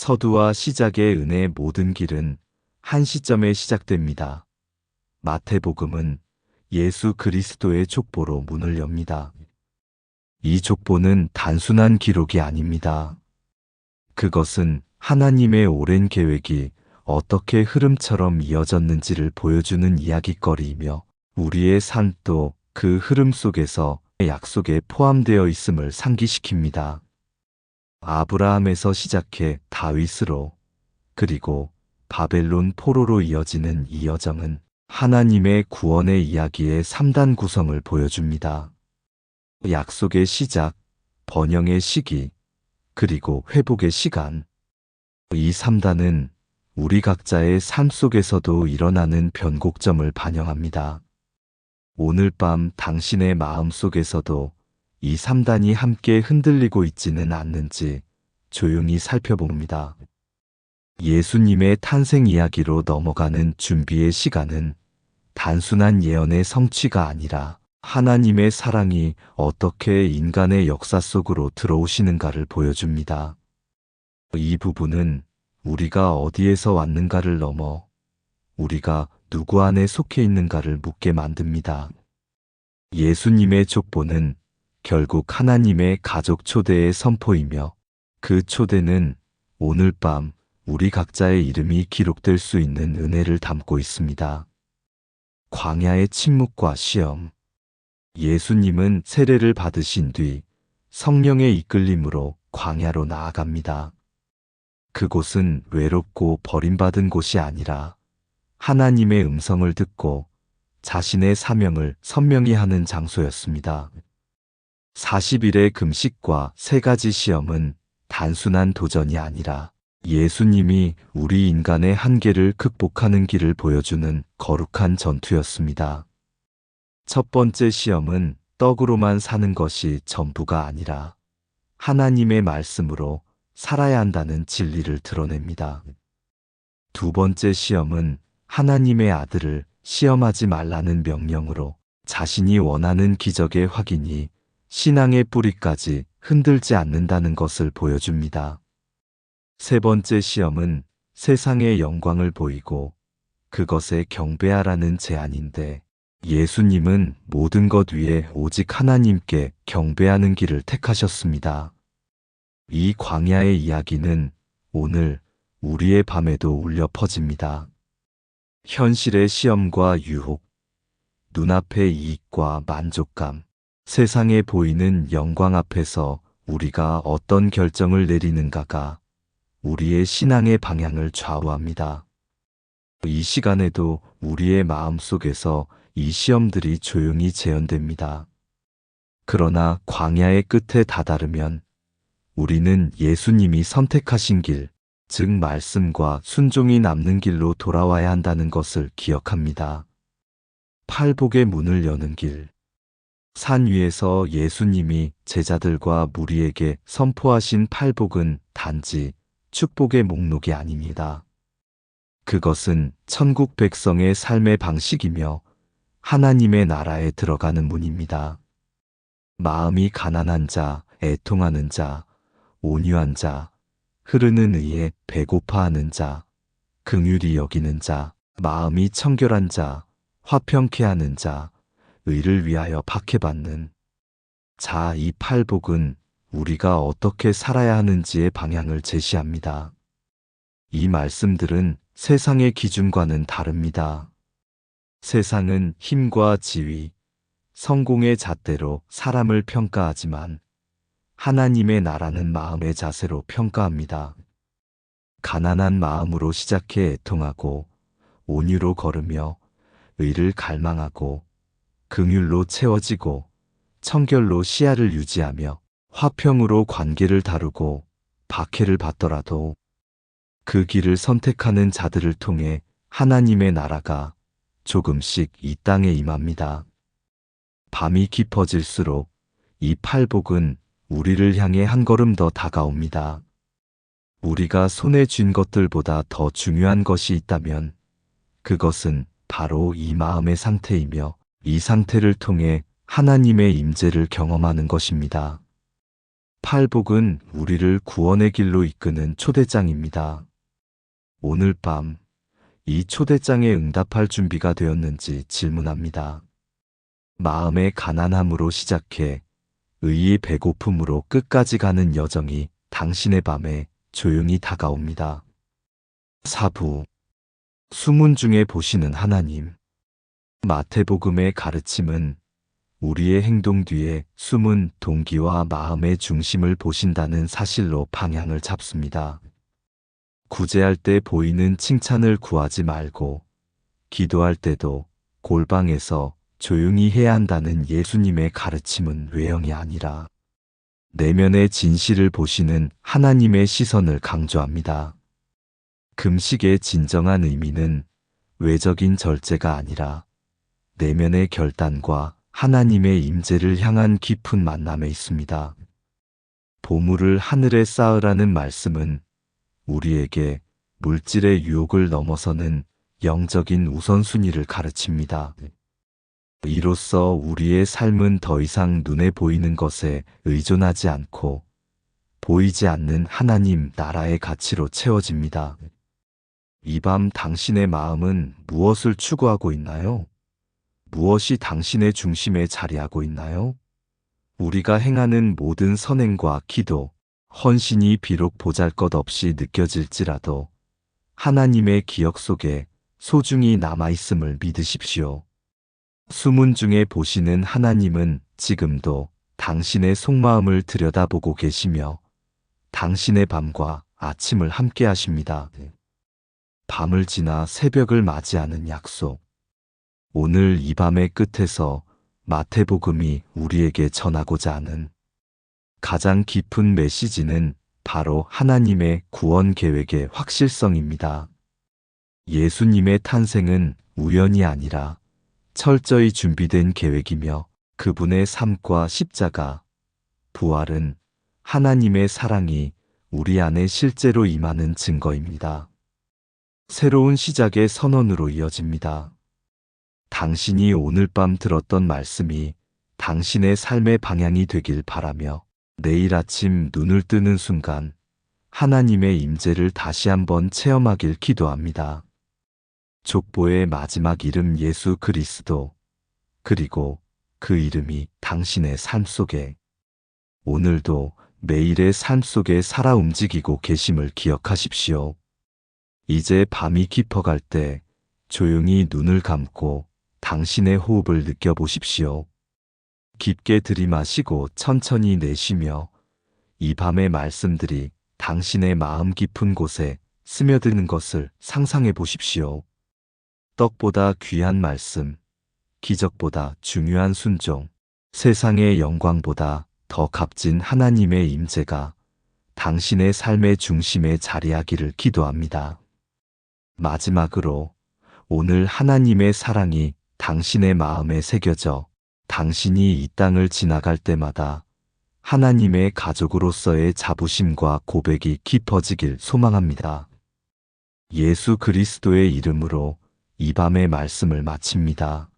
서두와 시작의 은혜의 모든 길은 한 시점에 시작됩니다. 마태복음은 예수 그리스도의 족보로 문을 엽니다. 이 족보는 단순한 기록이 아닙니다. 그것은 하나님의 오랜 계획이 어떻게 흐름처럼 이어졌는지를 보여주는 이야깃거리이며 우리의 삶도 그 흐름 속에서 약속에 포함되어 있음을 상기시킵니다. 아브라함에서 시작해 다윗으로 그리고 바벨론 포로로 이어지는 이 여정은 하나님의 구원의 이야기의 3단 구성을 보여줍니다. 약속의 시작, 번영의 시기, 그리고 회복의 시간. 이 3단은 우리 각자의 삶 속에서도 일어나는 변곡점을 반영합니다. 오늘 밤 당신의 마음 속에서도 이 3단이 함께 흔들리고 있지는 않는지 조용히 살펴봅니다. 예수님의 탄생 이야기로 넘어가는 준비의 시간은 단순한 예언의 성취가 아니라 하나님의 사랑이 어떻게 인간의 역사 속으로 들어오시는가를 보여줍니다. 이 부분은 우리가 어디에서 왔는가를 넘어 우리가 누구 안에 속해 있는가를 묻게 만듭니다. 예수님의 족보는 결국 하나님의 가족 초대의 선포이며 그 초대는 오늘 밤 우리 각자의 이름이 기록될 수 있는 은혜를 담고 있습니다. 광야의 침묵과 시험. 예수님은 세례를 받으신 뒤 성령의 이끌림으로 광야로 나아갑니다. 그곳은 외롭고 버림받은 곳이 아니라 하나님의 음성을 듣고 자신의 사명을 선명히 하는 장소였습니다. 40일의 금식과 3가지 시험은 단순한 도전이 아니라 예수님이 우리 인간의 한계를 극복하는 길을 보여주는 거룩한 전투였습니다. 첫 번째 시험은 떡으로만 사는 것이 전부가 아니라 하나님의 말씀으로 살아야 한다는 진리를 드러냅니다. 두 번째 시험은 하나님의 아들을 시험하지 말라는 명령으로 자신이 원하는 기적의 확인이 신앙의 뿌리까지 흔들지 않는다는 것을 보여줍니다. 세 번째 시험은 세상의 영광을 보이고 그것에 경배하라는 제안인데 예수님은 모든 것 위에 오직 하나님께 경배하는 길을 택하셨습니다. 이 광야의 이야기는 오늘 우리의 밤에도 울려 퍼집니다. 현실의 시험과 유혹, 눈앞의 이익과 만족감, 세상에 보이는 영광 앞에서 우리가 어떤 결정을 내리는가가 우리의 신앙의 방향을 좌우합니다. 이 시간에도 우리의 마음 속에서 이 시험들이 조용히 재현됩니다. 그러나 광야의 끝에 다다르면 우리는 예수님이 선택하신 길, 즉 말씀과 순종이 남는 길로 돌아와야 한다는 것을 기억합니다. 팔복의 문을 여는 길. 산 위에서 예수님이 제자들과 무리에게 선포하신 팔복은 단지 축복의 목록이 아닙니다. 그것은 천국 백성의 삶의 방식이며 하나님의 나라에 들어가는 문입니다. 마음이 가난한 자, 애통하는 자, 온유한 자, 흐르는 의에 배고파하는 자, 긍휼히 여기는 자, 마음이 청결한 자, 화평케 하는 자, 의를 위하여 박해받는 자. 이 팔복은 우리가 어떻게 살아야 하는지의 방향을 제시합니다. 이 말씀들은 세상의 기준과는 다릅니다. 세상은 힘과 지위, 성공의 잣대로 사람을 평가하지만 하나님의 나라는 마음의 자세로 평가합니다. 가난한 마음으로 시작해 애통하고 온유로 걸으며 의를 갈망하고 긍휼로 채워지고 청결로 시야를 유지하며 화평으로 관계를 다루고 박해를 받더라도 그 길을 선택하는 자들을 통해 하나님의 나라가 조금씩 이 땅에 임합니다. 밤이 깊어질수록 이 팔복은 우리를 향해 한 걸음 더 다가옵니다. 우리가 손에 쥔 것들보다 더 중요한 것이 있다면 그것은 바로 이 마음의 상태이며 이 상태를 통해 하나님의 임재를 경험하는 것입니다. 팔복은 우리를 구원의 길로 이끄는 초대장입니다. 오늘 밤 이 초대장에 응답할 준비가 되었는지 질문합니다. 마음의 가난함으로 시작해 의의 배고픔으로 끝까지 가는 여정이 당신의 밤에 조용히 다가옵니다. 사부 수문 중에 보시는 하나님. 마태복음의 가르침은 우리의 행동 뒤에 숨은 동기와 마음의 중심을 보신다는 사실로 방향을 잡습니다. 구제할 때 보이는 칭찬을 구하지 말고 기도할 때도 골방에서 조용히 해야 한다는 예수님의 가르침은 외형이 아니라 내면의 진실을 보시는 하나님의 시선을 강조합니다. 금식의 진정한 의미는 외적인 절제가 아니라 내면의 결단과 하나님의 임재를 향한 깊은 만남에 있습니다. 보물을 하늘에 쌓으라는 말씀은 우리에게 물질의 유혹을 넘어서는 영적인 우선순위를 가르칩니다. 이로써 우리의 삶은 더 이상 눈에 보이는 것에 의존하지 않고 보이지 않는 하나님 나라의 가치로 채워집니다. 이 밤 당신의 마음은 무엇을 추구하고 있나요? 무엇이 당신의 중심에 자리하고 있나요? 우리가 행하는 모든 선행과 기도, 헌신이 비록 보잘것없이 느껴질지라도 하나님의 기억 속에 소중히 남아있음을 믿으십시오. 수문 중에 보시는 하나님은 지금도 당신의 속마음을 들여다보고 계시며 당신의 밤과 아침을 함께 하십니다. 밤을 지나 새벽을 맞이하는 약속. 오늘 이 밤의 끝에서 마태복음이 우리에게 전하고자 하는 가장 깊은 메시지는 바로 하나님의 구원 계획의 확실성입니다. 예수님의 탄생은 우연이 아니라 철저히 준비된 계획이며 그분의 삶과 십자가, 부활은 하나님의 사랑이 우리 안에 실제로 임하는 증거입니다. 새로운 시작의 선언으로 이어집니다. 당신이 오늘 밤 들었던 말씀이 당신의 삶의 방향이 되길 바라며 내일 아침 눈을 뜨는 순간 하나님의 임재를 다시 한번 체험하길 기도합니다. 족보의 마지막 이름 예수 그리스도, 그리고 그 이름이 당신의 삶 속에 오늘도 매일의 삶 속에 살아 움직이고 계심을 기억하십시오. 이제 밤이 깊어갈 때 조용히 눈을 감고 당신의 호흡을 느껴보십시오. 깊게 들이마시고 천천히 내쉬며 이 밤의 말씀들이 당신의 마음 깊은 곳에 스며드는 것을 상상해 보십시오. 떡보다 귀한 말씀, 기적보다 중요한 순종, 세상의 영광보다 더 값진 하나님의 임재가 당신의 삶의 중심에 자리하기를 기도합니다. 마지막으로 오늘 하나님의 사랑이 당신의 마음에 새겨져 당신이 이 땅을 지나갈 때마다 하나님의 가족으로서의 자부심과 고백이 깊어지길 소망합니다. 예수 그리스도의 이름으로 이 밤의 말씀을 마칩니다.